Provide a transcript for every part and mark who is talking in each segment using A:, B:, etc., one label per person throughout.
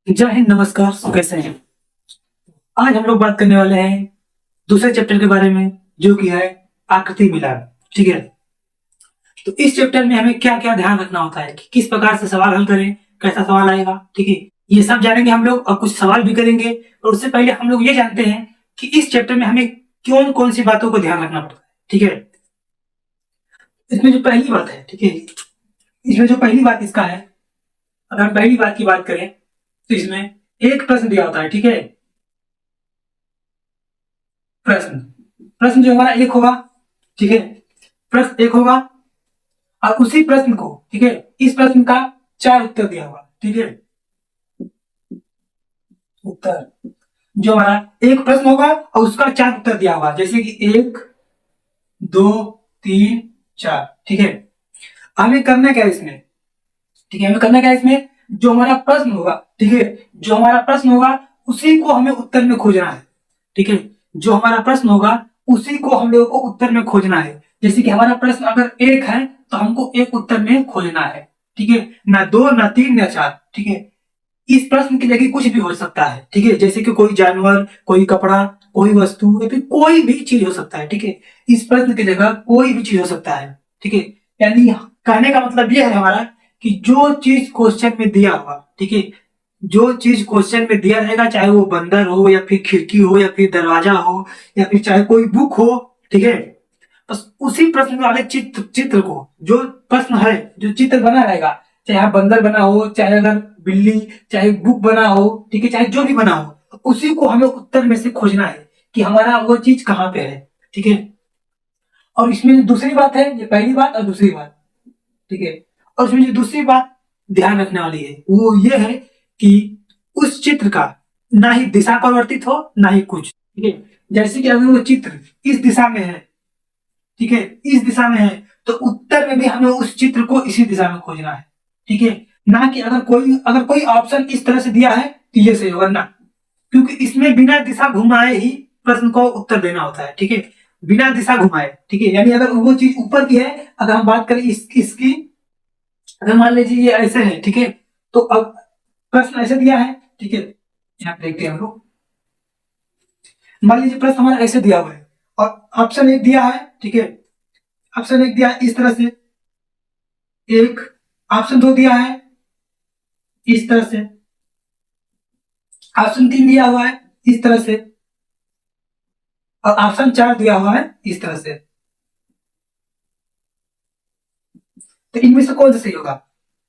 A: जय हिंद, नमस्कार। कैसे हैं? आज हम लोग बात करने वाले हैं दूसरे चैप्टर के बारे में, जो कि है आकृति मिलान। ठीक है। तो इस चैप्टर में हमें क्या क्या ध्यान रखना होता है कि किस प्रकार से सवाल हल करें, कैसा सवाल आएगा। ठीक है, ये सब जानेंगे हम लोग और कुछ सवाल भी करेंगे। और उससे पहले हम लोग ये जानते हैं कि इस चैप्टर में हमें कौन कौन सी बातों को ध्यान रखना पड़ता है। ठीक है। इसमें जो पहली बात है, ठीक है, इसमें जो पहली बात इसका है, अगर हम पहली बात की बात करें तो इसमें एक प्रश्न दिया होता है। ठीक है। प्रश्न प्रश्न जो हमारा एक होगा। ठीक है, प्रश्न एक होगा और उसी प्रश्न को, ठीक है, इस प्रश्न का चार उत्तर दिया होगा। ठीक है, उत्तर जो हमारा एक प्रश्न होगा और उसका चार उत्तर दिया होगा, जैसे कि एक, दो, तीन, चार। ठीक है। हमें करना क्या है इसमें? ठीक है, हमें करना क्या है इसमें? जो हमारा प्रश्न होगा, ठीक है, जो हमारा प्रश्न होगा उसी को हमें उत्तर में खोजना है। ठीक है, जो हमारा प्रश्न होगा उसी को हम लोगों को उत्तर में खोजना है। जैसे कि हमारा प्रश्न अगर एक है तो हमको एक उत्तर में खोजना है। ठीक है, ना दो, ना तीन, ना चार। ठीक है, इस प्रश्न की जगह कुछ भी हो सकता है। ठीक है, जैसे कि कोई जानवर, कोई कपड़ा, कोई वस्तु या फिर कोई भी चीज हो सकता है। ठीक है, इस प्रश्न की जगह कोई भी चीज हो सकता है। ठीक है, यानी कहने का मतलब यह है हमारा कि जो चीज क्वेश्चन में दिया होगा, ठीक है, जो चीज क्वेश्चन में दिया रहेगा, चाहे वो बंदर हो या फिर खिड़की हो या फिर दरवाजा हो या फिर चाहे कोई बुक हो। ठीक है, बस उसी प्रश्न वाले चित्र चित्र को, जो प्रश्न है, जो चित्र बना रहेगा, चाहे यहाँ बंदर बना हो, चाहे अगर बिल्ली, चाहे बुक बना हो, ठीक है, चाहे जो भी बना हो, उसी को हमें उत्तर में से खोजना है कि हमारा वो चीज कहाँ पे है। ठीक है। और इसमें जो दूसरी बात है, ये पहली बात और दूसरी बात। ठीक है, और इसमें जो दूसरी बात ध्यान रखने वाली है वो ये है कि उस चित्र का ना ही दिशा परिवर्तित हो, ना ही कुछ। ठीक है, जैसे कि अगर वो चित्र इस दिशा में है, ठीक है, इस दिशा में है, तो उत्तर में भी हमें उस चित्र को इसी दिशा में खोजना है। ठीक है, ना कि अगर कोई ऑप्शन इस तरह से दिया है तो ये सही होगा ना, क्योंकि इसमें बिना दिशा घुमाए ही प्रश्न को उत्तर देना होता है। ठीक है, बिना दिशा घुमाए। ठीक है, यानी अगर वो चीज ऊपर की है, अगर हम बात करें इसकी, अगर मान लीजिए ये ऐसे है, ठीक है, तो अब प्रश्न ऐसे दिया है। ठीक है, यहाँ पे देखते हैं हम लोग, मान लीजिए प्रश्न हमारा ऐसे दिया हुआ है और ऑप्शन एक दिया है। ठीक है, ऑप्शन एक दिया है इस तरह से, एक ऑप्शन दो दिया है इस तरह से, ऑप्शन तीन दिया हुआ है इस तरह से, और ऑप्शन चार दिया हुआ है इस तरह से। तो इनमें से कौन सा सही होगा?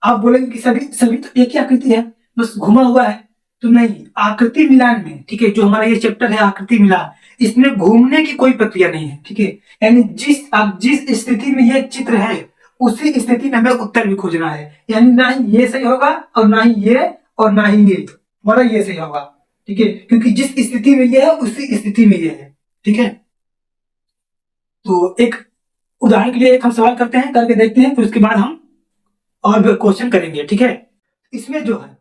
A: आप बोलेंगे कि सभी सभी तो एक ही आकृति है, बस घुमा हुआ है। तो नहीं, आकृति मिलान में, ठीक है, जो हमारा ये चैप्टर है आकृति मिलान, इसमें घूमने की कोई प्रक्रिया नहीं है। ठीक है, यानी जिस स्थिति में ये चित्र है उसी स्थिति में हमें उत्तर भी खोजना है। यानी ना ही ये सही होगा और ना ही ये और ना ही ये, हमारा ये सही होगा। ठीक है, क्योंकि जिस स्थिति में ये है उसी स्थिति में ये है। ठीक है, तो एक उदाहरण के लिए एक हम सवाल करते हैं, करके देखते हैं, फिर उसके बाद हम और भी क्वेश्चन करेंगे। ठीक है, इसमें जो है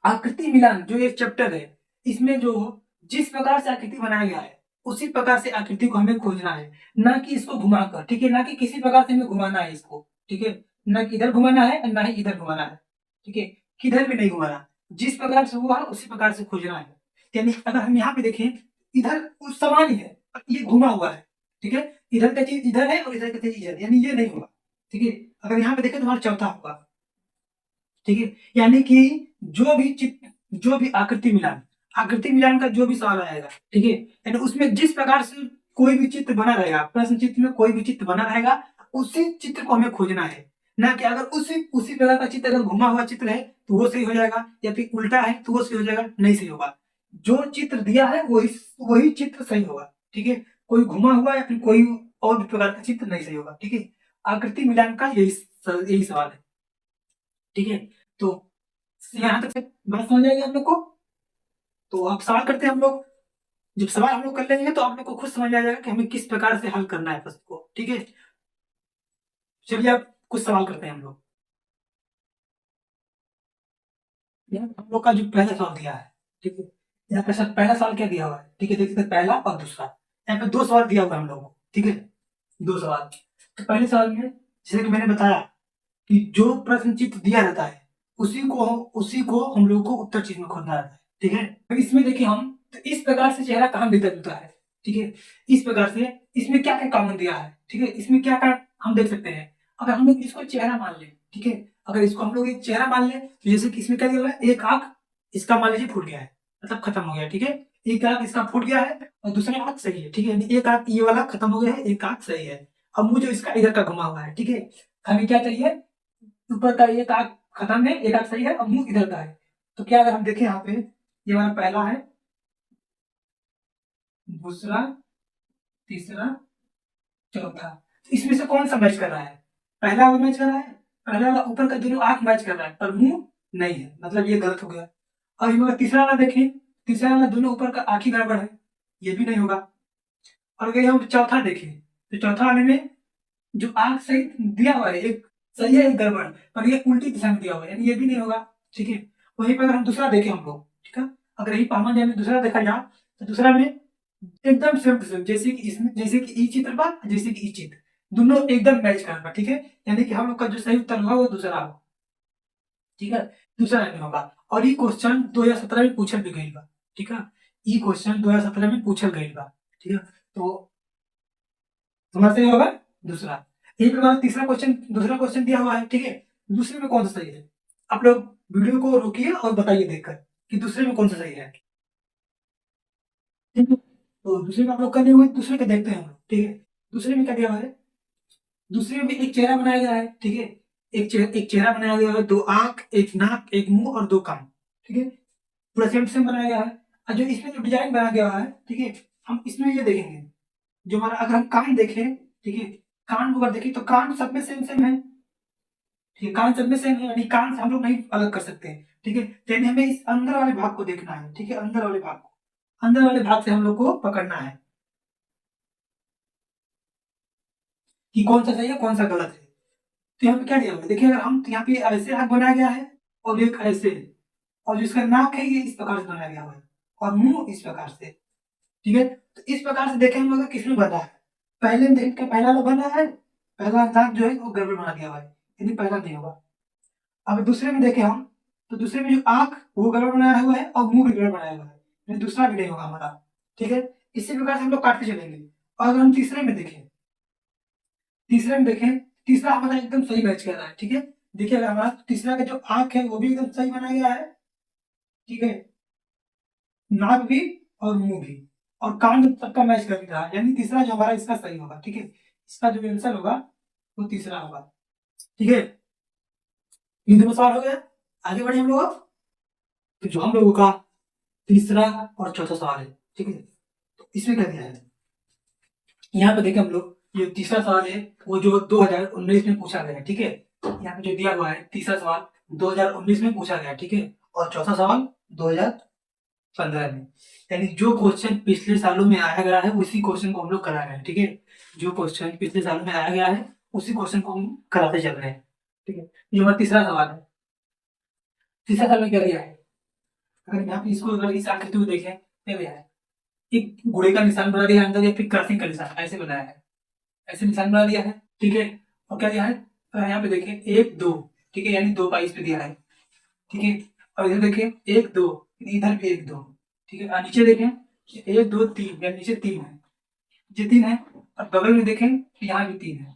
A: आकृति मिलान जो एक चैप्टर है, इसमें जो जिस प्रकार से आकृति बनाया गया है उसी प्रकार से आकृति को हमें खोजना है, ना कि इसको घुमाकर। ठीक है, ना कि किसी प्रकार से हमें घुमाना है इसको। ठीक है, ना कि इधर घुमाना है और ना ही इधर घुमाना है। ठीक है, किधर भी नहीं घुमाना, जिस प्रकार से हुआ है उसी प्रकार से खोजना है। यानी अगर हम यहाँ पे देखें, इधर उस समान ही है और ये घुमा हुआ है। ठीक है, इधर का चीज इधर है और इधर का चीज इधर, यानी ये नहीं होगा। ठीक है, अगर यहाँ पे देखें तो हमारा चौथा होगा। ठीक है, यानी कि जो भी आकृति मिलान का जो भी सवाल आएगा, ठीक है, यानी उसमें जिस प्रकार से कोई भी चित्र बना रहेगा, प्रश्न चित्र में कोई भी चित्र बना रहेगा, उसी चित्र को हमें खोजना है। ना कि अगर उसी उसी प्रकार का चित्र अगर घुमा हुआ चित्र है तो वो सही हो जाएगा, या फिर उल्टा है तो वो सही हो जाएगा, नहीं सही होगा। जो चित्र दिया है वही वही चित्र सही होगा। ठीक है, कोई घुमा हुआ या फिर कोई और भी प्रकार का चित्र नहीं सही होगा। ठीक है, आकृति मिलान का यही सवाल है। ठीक है, तो यहाँ तक से बात समझ आएगी आप लोग को। तो आप सवाल करते हैं हम लोग, जब सवाल हम लोग कर लेंगे तो आप लोग को खुद समझ आ जाएगा कि हमें किस प्रकार से हल करना है प्रश्न को। ठीक है, चलिए आप कुछ सवाल करते हैं हम लोग। यहाँ हम लोग का जो पहला सवाल दिया है, ठीक है, यहाँ पे सर पहला सवाल क्या दिया हुआ है? ठीक है, देखते हैं पहला और दूसरा, यहाँ पे दो सवाल दिया हुआ है हम लोगों को। ठीक है, दो सवाल। तो पहले सवाल में जैसे कि मैंने बताया कि जो प्रश्न चित्र दिया रहता है उसी को हम लोग को उत्तर चिन्ह में खोजना रहता है। ठीक है, तो इसमें देखिए हम, तो इस प्रकार से चेहरा कहाँ मिलता जुलता है। ठीक है, इस प्रकार से इसमें क्या क्या कॉमन दिया है। ठीक है, इसमें क्या क्या हम देख सकते हैं। अगर हम लोग इसको चेहरा मान ले, ठीक है, अगर इसको हम लोग एक चेहरा मान ले, तो जैसे कि इसमें क्या दिया हुआ है, एक आंख इसका मान लीजिए फूट गया है, मतलब खत्म हो गया। ठीक है, एक आंख इसका फूट गया है और दूसरा आंख सही है। ठीक है, यानी एक आंख ये वाला खत्म हो गया है, एक आंख सही है। अब मुंह जो इसका इधर का घुमा हुआ है। ठीक है, हमें क्या चाहिए, ऊपर का एक आंख खत्म है, एक आंख सही है और मुंह इधर का है। तो क्या अगर हम देखें यहाँ पे, ये हमारा पहला है, दूसरा, तीसरा, चौथा, तो इसमें से कौन सा मैच कर रहा है, पहला वाला मैच कर रहा है, पहला वाला ऊपर का दोनों आंख मैच कर रहा है पर मुंह नहीं है, मतलब ये गलत हो गया। और अगर तीसरा वाला देखें, तीसरा वाला दोनों ऊपर का आंख ही गड़बड़ है, ये भी नहीं होगा। और अगर हम चौथा देखें, तो चौथा वाले में जो आंख सही दिया हुआ है, एक सही है एक गड़बड़, पर ये उल्टी दिशा में दिया हुआ है, यानी ये भी नहीं होगा। ठीक है, वहीं पर अगर हम दूसरा देखें हम लोग, ठीक है, अगर यही पामा में दूसरा देखा जाए, तो दूसरा में एकदम सेम टू सेम, जैसे कि इसमें, जैसे कि ई चित्र बा, जैसे कि ई चित्र, दोनों एकदम मैच कर रहा। ठीक है, यानी कि हम लोग का जो सही उत्तर होगा वो दूसरा होगा। ठीक है, दूसरा नहीं होगा। और ये क्वेश्चन 2017 में पूछल भी गई बा। ठीक है, ये क्वेश्चन 2017 में पूछल गई बा। ठीक है, तो तुम्हारा सही होगा दूसरा। एक बार तीसरा क्वेश्चन, दूसरा क्वेश्चन दिया हुआ है। ठीक है, दूसरे में कौन सा सही है, आप लोग वीडियो को रोकिए और बताइए देखकर कि दूसरे में कौन सा सही है। ठीक है, तो दूसरे में आप लोग कर लिए हुए, दूसरे का देखते हैं हम लोग। ठीक है, दूसरे में क्या दिया हुआ है, दूसरे में भी एक चेहरा बनाया गया है। ठीक है, एक चेहरा बनाया गया है, दो आंख, एक नाक, एक मुंह और दो कान। ठीक है, पूरा सेम सेम बनाया गया है। और जो इसमें जो डिजाइन बनाया गया है, ठीक है, हम इसमें ये देखेंगे, जो हमारा अगर हम कान देखें, ठीक है, कान को अगर देखें तो कान सब में सेम सेम है। ठीक है, कान सब में सेम है, यानी कान से हम लोग नहीं अलग कर सकते। ठीक है, तो यानी हमें इस अंदर वाले भाग को देखना है। ठीक है, अंदर वाले भाग को, अंदर वाले भाग से हम लोग को पकड़ना है कि कौन सा सही है कौन सा गलत है। तो यहाँ पे क्या दिया हुआ है, देखिए अगर हम, तो यहाँ पे ऐसे हाथ बनाया गया है और एक ऐसे, और जिसका नाक है ये इस प्रकार से बनाया गया हुआ है और मुंह इस प्रकार से। ठीक है, तो इस प्रकार से देखें हम लोग किसमें बना है, पहले में देख के पहला वाला बना है, पहला नाक जो है वो गड़बड़ बना दिया हुआ है, यानी पहला नहीं होगा। अब दूसरे में देखें हम, तो दूसरे में जो आंख वो गड़बड़ बनाया हुआ है और मुंह भी गड़बड़ बनाया हुआ है, यानी दूसरा भी नहीं होगा हमारा। ठीक है, इसी प्रकार से हम लोग काटते चलेंगे। और अगर हम तीसरे में देखें, तीसरे में देखें, तीसरा हमारा एकदम सही मैच कर रहा है। ठीक है, देखिए अगर हमारा तीसरा का जो आंख है वो भी एकदम सही बनाया गया है। ठीक है, नाक भी और मुंह भी और कान भी सबका मैच कर रहा है, यानी तीसरा जो हमारा इसका सही होगा। ठीक है, इसका जो आंसर होगा वो तीसरा होगा। ठीक है, ये दोनों सवाल हो गया। आगे बढ़े हम लोग, तो जो हम लोगों का तीसरा और चौथा सवाल है। ठीक है, तो इसमें क्या दिया है, यहाँ पे देखें हम लोग, ये तीसरा सवाल है वो जो 2019 में पूछा गया है। ठीक है, यहाँ पे जो दिया हुआ है तीसरा सवाल 2019 में पूछा गया है। ठीक है, और चौथा सवाल 2015 में, यानी जो क्वेश्चन पिछले सालों में आया गया है उसी क्वेश्चन को हम लोग करा रहे हैं। ठीक है, जो क्वेश्चन पिछले सालों में आया गया है उसी क्वेश्चन को हम कराते चल रहे हैं। ठीक है, ये हमारा तीसरा सवाल है। तीसरा सवाल में क्या दिया है, अगर यहाँ पे इसको अगर इस आकृति को देखें, क्या दिया है, एक घोड़े का निशान बना दिया है अंदर, या फिर क्रॉसिंग का निशान ऐसे बनाया है, ऐसे निशान बना दिया है। ठीक है, और क्या दिया है, तो यहाँ पे देखें एक दो, ठीक है, यानी दो का इस पे दिया है। ठीक है, और इधर देखें एक दो, इधर भी एक दो। ठीक है, और नीचे देखें एक दो तीन, यानी नीचे तीन है, नीचे तीन है, और बगल में देखें यहाँ भी तीन है।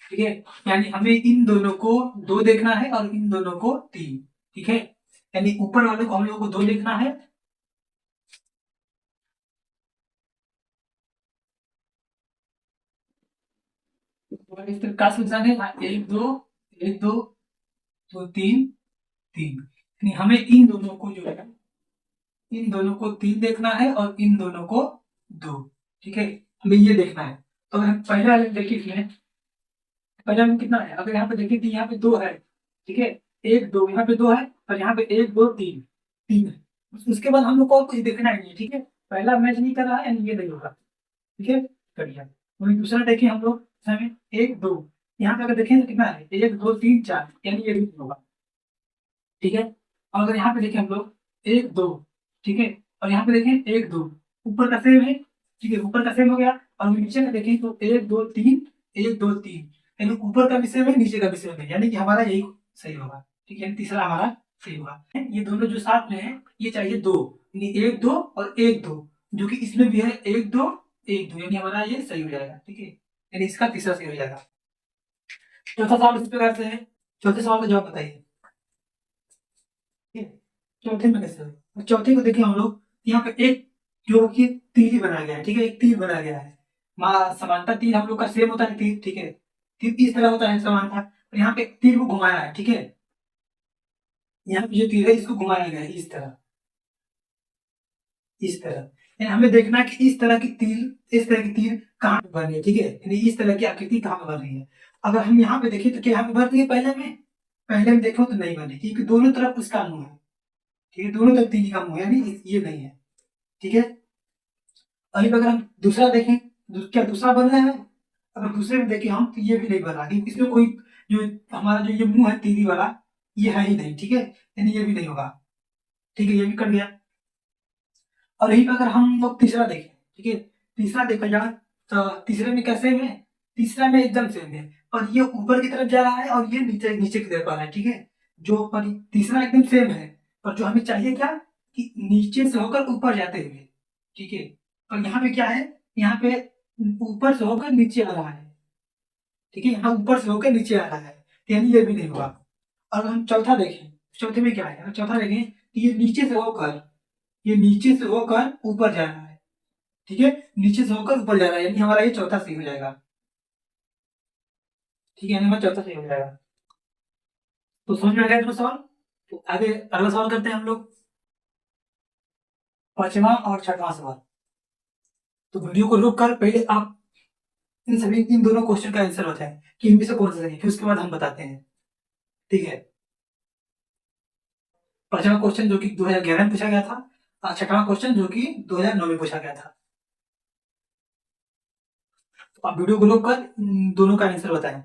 A: ठीक है, यानी हमें इन दोनों को दो देखना है और इन दोनों को तीन। ठीक है, यानी ऊपर वाले को हम लोगों को दो देखना है, और इस तरह का निशान है, एक दो, एक दो, दो तीन, तीन, यानी हमें इन दोनों को जो है, इन दोनों को तीन देखना है और इन दोनों को दो। ठीक है, हमें ये देखना है। तो अगर हम पहला वाले देखिए इसमें, पहला में कितना है, अगर यहाँ पे देखिए कि यहाँ पे दो है। ठीक है, एक दो, यहाँ पे दो है और यहाँ पे एक दो तीन, तीन है। उसके बाद हम लोग को और कुछ देखना ही नहीं है। ठीक है, पहला मैच नहीं कर रहा है यानी ये नहीं होगा। ठीक है, बढ़िया। वही दूसरा देखिए हम लोग, इसमें एक दो, यहाँ पे अगर देखें तो कितना है, एक दो तीन चार, यानी ये भी नहीं होगा। ठीक है, और अगर यहाँ पे देखें हम लोग एक दो, ठीक है, और यहाँ पे देखें एक दो, ऊपर का सेम है। ठीक है, ऊपर का सेम हो गया, और नीचे का देखें तो एक दो तीन, एक दो तीन, यानी ऊपर का भी सेम है नीचे का भी सेम है, यानी कि हमारा यही सही होगा। ठीक है, तीसरा हमारा सही होगा। ये दोनों जो साथ में है ये चाहिए दो, यानी एक दो और एक दो, जो कि इसमें भी है एक दो एक दो, यानी हमारा ये सही हो जाएगा। ठीक है, यानी इसका तीसरा सही हो जाएगा। चौथा सवाल इस प्रकार से है, चौथे सवाल का जवाब बताइए। ठीक है, चौथे में कैसे हो, चौथे को देखिए हम लोग, यहाँ पे एक जो कि तीर ही बनाया गया है। ठीक है, एक तीर बनाया गया है। समानता तीर हम लोग का सेम होता है तीर। ठीक है, तीर इस तरह होता है समानता, और यहाँ पे तीर को घुमाया है। ठीक है, यहाँ पे जो तीर है इसको घुमाया गया है इस तरह, इस तरह। यानी हमें देखना है कि इस तरह की तीर, इस तरह की तीर कहाँ पे बन रही है। ठीक है, यानी इस तरह की आकृति कहाँ पे बन रही है। अगर हम यहाँ पे देखें तो क्या यहाँ पे बन रही है पहले में देखो तो नहीं बनी, क्योंकि दोनों तरफ उसका मुंह है। ठीक है, दोनों तरफ तीर का मुंह है, यानी ये नहीं है। ठीक है, अभी अगर हम दूसरा देखें, क्या दूसरा बन रहा है? अगर दूसरे में देखें हम तो ये भी नहीं बन रहा, क्योंकि इसमें कोई जो हमारा जो ये मुंह है तीरी वाला, ये है ही नहीं। ठीक है, यानी ये भी नहीं होगा। ठीक है, ये भी कट गया। और यहीं पर अगर हम लोग तीसरा देखें, ठीक है, तीसरा देखा जाए तो तीसरे में कैसे है, तीसरा में एकदम सेम है, पर ये ऊपर की तरफ जा रहा है और ये नीचे नीचे की तरफ आ रहा है। ठीक है, जो पर तीसरा एकदम सेम है, पर जो हमें चाहिए क्या, कि नीचे से होकर ऊपर जाते हुए। ठीक है, और यहाँ पे क्या है, यहाँ पे ऊपर से होकर नीचे आ रहा है। ठीक है, यहाँ ऊपर से होकर नीचे आ रहा है, तो यानी ये भी नहीं होगा। और हम चौथा देखें, चौथे में क्या है, अगर चौथा देखें तो ये नीचे से होकर, ये नीचे से होकर ऊपर जा रहा है। ठीक है, नीचे से होकर ऊपर जा रहा है, यानी हमारा ये चौथा सही हो जाएगा। ठीक है, यानी हमारा चौथा सही हो जाएगा। तो समझ में आ गया तुम्हें सवाल? तो आगे अगला सवाल करते हैं हम लोग, पांचवा और छठवां सवाल। तो वीडियो को रोक कर पहले आप इन दोनों क्वेश्चन का आंसर बताएं कि इनमें से कौन सा सही है, फिर उसके बाद हम बताते हैं। ठीक है, पांचवा क्वेश्चन जो कि 2011 में पूछा गया था, और छठवां क्वेश्चन जो कि 2009 में पूछा गया था। तो आप वीडियो को रोक कर इन दोनों का आंसर बताएं।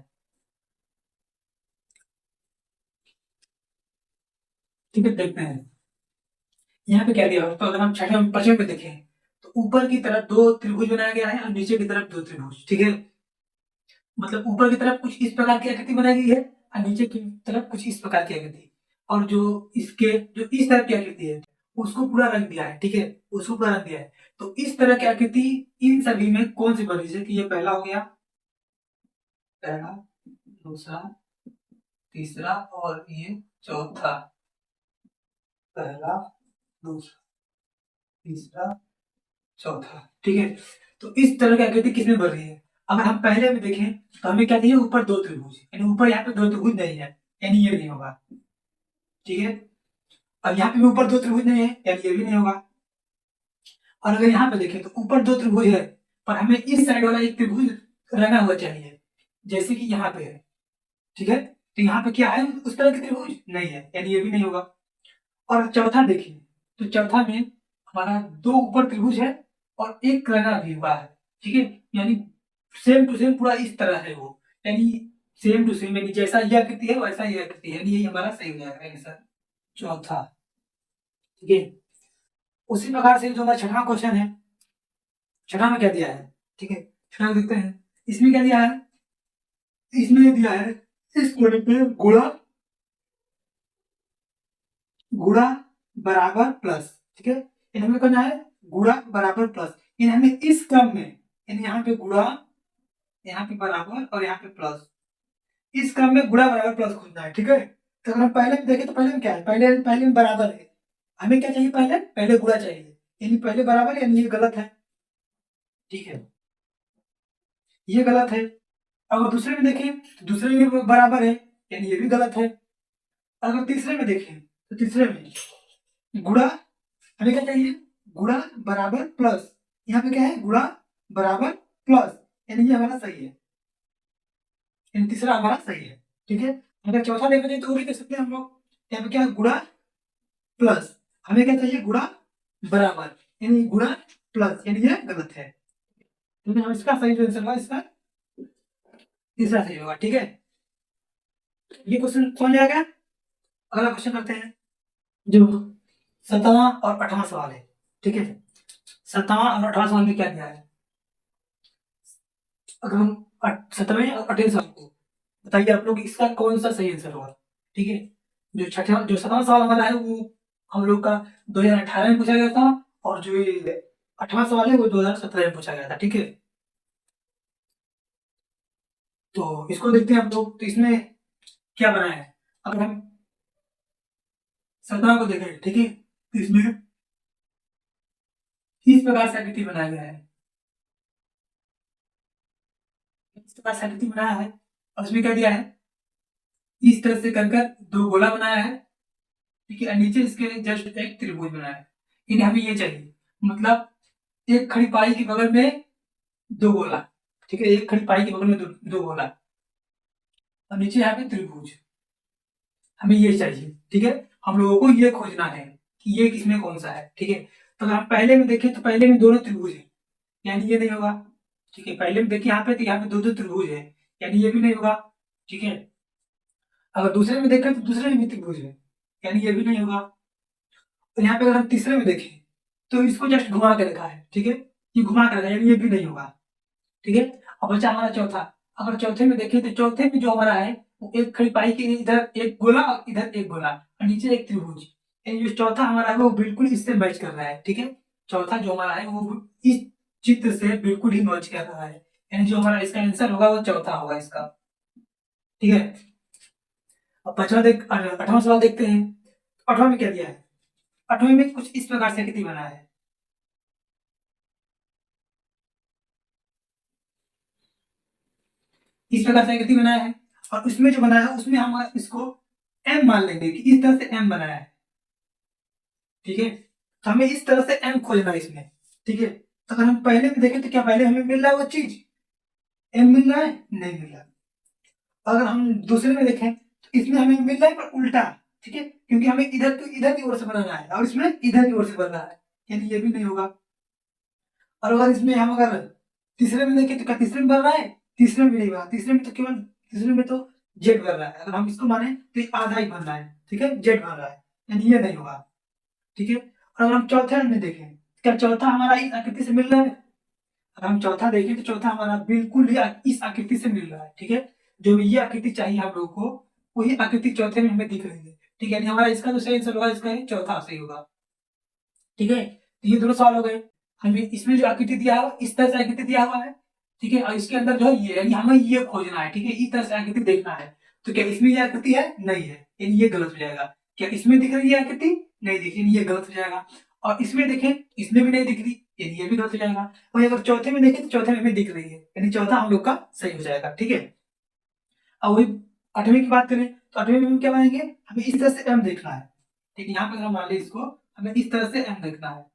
A: ठीक है, देखते हैं यहाँ पे क्या दिया हुआ है। तो अगर हम छठे पांचवें पे देखें तो ऊपर की तरफ दो त्रिभुज बनाया गया है और नीचे की तरफ दो त्रिभुज। ठीक है, मतलब ऊपर की तरफ कुछ इस प्रकार की आकृति बनाई गई है और नीचे की तरफ कुछ इस प्रकार की आकृति, और जो इसके जो इस तरह की आकृति है उसको पूरा रंग दिया है। ठीक है, उसको पूरा रंग दिया है। तो इस तरह की आकृति इन सभी में कौन सी बनी, जैसे कि ये पहला हो गया, पहला, दूसरा, तीसरा और ये चौथा। पहला, दूसरा, तीसरा, चौथा। ठीक है, तो इस तरह की आकृति किसमें बन रही है? अगर हम पहले में देखें तो हमें क्या चाहिए, ऊपर दो त्रिभुज, यानी ऊपर यहाँ पे दो त्रिभुज नहीं है, यानी ये नहीं होगा। ठीक है, और यहाँ पे भी ऊपर दो त्रिभुज नहीं है, यानी ये भी नहीं होगा। और अगर यहाँ पे देखें तो ऊपर दो त्रिभुज है, पर हमें इस साइड वाला एक त्रिभुज रंगा हुआ चाहिए, जैसे कि यहाँ पे है। ठीक है, तो यहाँ पे क्या है, उस तरह की त्रिभुज नहीं है, यानी ये भी नहीं होगा। और चौथा देखिए, तो चौथा में हमारा दो ऊपर त्रिभुज है और एक रंगा भी हुआ है। ठीक है, यानी सेम टू सेम पूरा इस तरह है वो, यानी सेम टू सेम, यानी जैसा ये आकृति है वैसा ये आकृति है, यानी यही हमारा सही हो जाएगा आंसर, चौथा। ठीक है, उसी प्रकार से जो हमारा छठवां क्वेश्चन है, छठा में क्या दिया है? ठीक है, छठा में देखते हैं, इसमें क्या दिया है, इसमें दिया है इस कोने पे गुणा, गुणा बराबर प्लस। ठीक है, यानी हमें करना है गुणा बराबर प्लस, यानी हमें इस क्रम में, यानी यहाँ पे गुणा, यहाँ पे बराबर और यहाँ पे प्लस, इस क्रम में गुणा बराबर प्लस खोजना है। ठीक है, तो अगर हम पहले में देखें तो पहले में क्या है, पहले पहले में बराबर है, हमें क्या चाहिए, पहले पहले गुणा चाहिए, यानी पहले बराबर, यानी ये गलत है। ठीक है, ये गलत है। अगर दूसरे में देखें तो दूसरे में भी बराबर है, यानी ये भी गलत है। अगर तीसरे में देखें तो तीसरे में गुणा, हमें क्या चाहिए, गुणा बराबर प्लस, यहाँ पे क्या है, गुणा बराबर प्लस, यानी ये हमारा सही है, यानी तीसरा हमारा सही है। ठीक है, अगर चौथा देखना चाहिए तो वो भी देख सकते हैं हम लोग, यहाँ पे क्या है, गुणा प्लस, हमें क्या चाहिए, गुणा बराबर, यानी गुणा प्लस, यानी ये गलत है। ठीक है, हम इसका सही जो आंसर होगा, इसका तीसरा सही होगा। ठीक है, ये क्वेश्चन समझ आ गया। अगला क्वेश्चन करते हैं, जो 7वां और 8वां सवाल है। ठीक है, 7वां और 8वां सवाल में क्या दिया है, अगर हम 7वें और 8वें सवाल को बताइए आप लोग, इसका कौन सा सही आंसर होगा। ठीक है, जो छठा जो 7वां सवाल हमारा है वो हम लोग का 2018 में पूछा गया था, और जो ये 8वां सवाल है वो 2017 में पूछा गया था। ठीक है, तो इसको देखते हैं हम लोग। तो इसमें क्या बनाया है, अगर हम 17 को देखें, ठीक है, तो इसमें इस प्रकार से आकृति बनाया गया है, इस प्रकार से आकृति बनाया है, और उसमें क्या दिया है, इस तरह से कर कर दो गोला बनाया है, ठीक है, और नीचे इसके जस्ट एक त्रिभुज बनाया है। इन्हें हमें ये चाहिए, मतलब एक खड़ी पाई के बगल में दो गोला, ठीक है, एक खड़ी पाई के बगल में दो गोला, और नीचे यहाँ पे त्रिभुज, हमें ये चाहिए। ठीक है, हम लोगों को ये खोजना है कि ये किसमें कौन सा है। ठीक है, तो अगर हम पहले में देखें तो पहले में दोनों त्रिभुज है, यानी ये नहीं होगा। ठीक है, पहले में देखिए यहाँ पे, तो यहाँ पे दो दो त्रिभुज है, यानी ये भी नहीं होगा। ठीक है, अगर दूसरे में देखें तो दूसरे में भी त्रिभुज है, यानी ये भी नहीं होगा। तो यहाँ पे अगर हम तीसरे में देखें तो इसको जस्ट घुमा के रखा है, ठीक है, ये घुमा के रखा है, यानी ये भी नहीं होगा। ठीक है, अब बचा हमारा चौथा। अगर चौथे में देखें तो चौथे में जो हमारा है वो एक खड़ी पाई के इधर एक गोला और इधर एक गोला और नीचे एक त्रिभुज, यानी जो चौथा हमारा है वो बिल्कुल इससे मैच कर रहा है। ठीक है, चौथा जो हमारा है वो इस चित्र से बिल्कुल ही मैच कर रहा है, यानी जो हमारा इसका आंसर होगा वो चौथा होगा इसका। ठीक है, अब पांचवा 8वां सवाल देखते हैं। 8वां में क्या दिया है, 8वें में कुछ इस प्रकार से आकृति बना है, इस प्रकार से आकृति बनाया है, और उसमें जो बनाया है उसमें हम इसको एम मान लेंगे कि इस तरह से एम बनाया है। ठीक है, तो हमें इस तरह से एम खोजना है इसमें। ठीक है, तो अगर हम पहले में देखें तो क्या पहले हमें मिल रहा है वो चीज, एम मिल रहा है, नहीं मिल रहा। अगर हम दूसरे में देखें तो इसमें हमें मिल रहा है पर उल्टा। ठीक है, क्योंकि हमें इधर की ओर से बनाना है और इसमें इधर की ओर से बन रहा है, यानी ये भी नहीं होगा। और अगर इसमें हम अगर तीसरे में देखें तो क्या तीसरे में बन रहा है, तीसरे में भी नहीं बना, तीसरे में तो केवल तीसरे में तो जेड बन रहा है, अगर हम इसको माने तो ये आधा ही बन रहा है। ठीक है, जेड बन रहा है, यानी ये नहीं होगा। ठीक है, और अगर हम चौथे में देखें, क्या चौथा हमारा इस आकृति से मिल रहा है, अगर हम चौथा देखें तो चौथा हमारा बिल्कुल ही इस आकृति से मिल रहा है। ठीक है, जो ये आकृति चाहिए हम लोग को वही आकृति चौथे में हमें दिख रही है। ठीक है, यानी हमारा इसका जो सही आंसर होगा इसका ही चौथा सही होगा। ठीक है, तो ये दोनों सवाल हो गए। हमें इसमें जो आकृति दिया है इस तरह से आकृति दिया हुआ है। ठीक है, और इसके अंदर जो है ये, यानी हमें ये खोजना है। ठीक है, इस तरह से आकृति देखना है। तो क्या इसमें ये आकृति है, नहीं है, यानी ये गलत हो जाएगा। क्या इसमें दिख रही है आकृति, नहीं दिख रही, ये गलत हो जाएगा। और इसमें देखें, इसमें भी नहीं दिख रही, यानी ये भी गलत हो जाएगा। वही अगर चौथे में देखें तो चौथे में भी दिख रही है, यानी चौथा हम लोग का सही हो जाएगा। ठीक है, अब वही 8वीं की बात करें तो 8वीं में हम क्या बनाएंगे, हमें इस तरह से एम देखना है। ठीक है, यहाँ पे अगर हम मान लें इसको, हमें इस तरह से एम देखना है,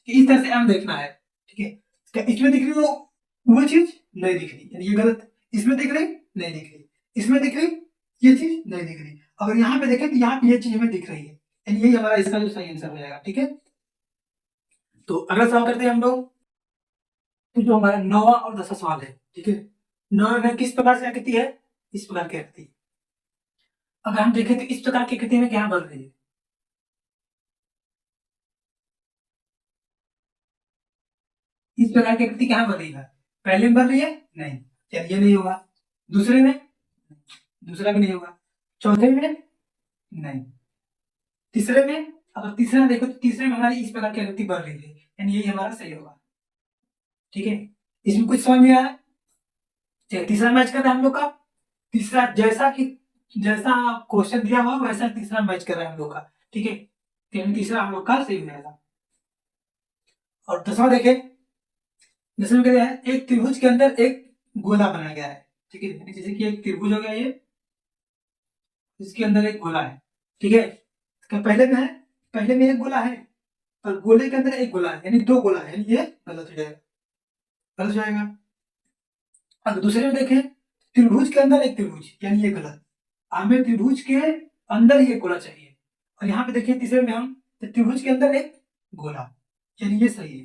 A: इस तरह से एम देखना है। ठीक है, क्या इसमें दिख रही वो चीज, नहीं दिख रही, यानी ये गलत। इसमें दिख रही, नहीं दिख रही, इसमें दिख रही, ये चीज नहीं दिख रही। अगर यहाँ पे देखें तो यहाँ पे ये चीज हमें दिख रही है, यानी यही हमारा इसका जो सही आंसर हो जाएगा। ठीक है, तो अगला सवाल करते हैं हम लोग। तो जो हमारा 9वां और 10वां सवाल है, ठीक है, 9वें में किस प्रकार से आकृति है, इस प्रकार की आकृति। अगर हम देखें तो इस प्रकार की आकृति में क्या बन रही है, इस प्रकार की आकृति क्या बन रही है, पहले में बन रही है, नहीं, चलिए नहीं होगा। दूसरे में, दूसरा भी नहीं होगा। चौथे में, नहीं। तीसरे में, अगर तीसरा देखो तो तीसरे में हमारी इस प्रकार की आकृति बन रही है, यानी यही हमारा सही होगा। ठीक है, इसमें कुछ समझ में आया, चलिए तीसरा मैच कर रहा है हम लोग का। तीसरा जैसा कि जैसा क्वेश्चन दिया हुआ वैसा तीसरा मैच कर रहा है हम लोग का। ठीक है, यानी तीसरा हम लोग का सही हो जाएगा। और 10वां देखें, 10वें क्या है, एक त्रिभुज के अंदर एक गोला बनाया गया है। ठीक है, यानी जैसे कि एक त्रिभुज हो गया ये, इसके अंदर एक गोला है। ठीक है, इसका पहले में है, पहले में एक गोला है और गोले के अंदर एक गोला है, यानी दो गोला है, यानी ये गलत हो जाएगा, गलत हो जाएगा। अगर दूसरे में देखें, त्रिभुज के अंदर एक त्रिभुज, यानी ये गलत। हमें त्रिभुज के अंदर ही एक गोला चाहिए, और यहाँ पे देखिए तीसरे में हम, तो त्रिभुज के अंदर एक गोला, यानी ये सही है,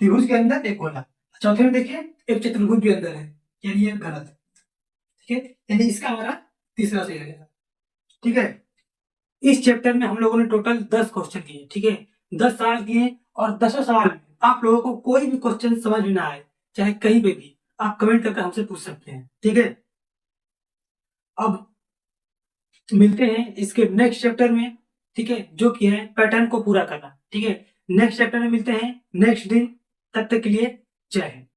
A: त्रिभुज के अंदर एक गोला। चौथे में देखिए एक चतुर्भुज भी अंदर है, यानी ये गलत। ठीक है, यानी इसका हमारा तीसरा सही हो जाएगा। ठीक है, इस चैप्टर में हम लोगों ने टोटल 10 क्वेश्चन किए। ठीक है, 10 सवाल किए, और 10 सवाल में आप लोगों को कोई भी क्वेश्चन समझ में ना आए, चाहे कहीं पे भी, आप कमेंट करके हमसे पूछ सकते हैं। ठीक है, अब मिलते हैं इसके नेक्स्ट चैप्टर में, ठीक है, जो कि है पैटर्न को पूरा करना। ठीक है, नेक्स्ट चैप्टर में मिलते हैं नेक्स्ट दिन, तब तक के लिए जय हिंद।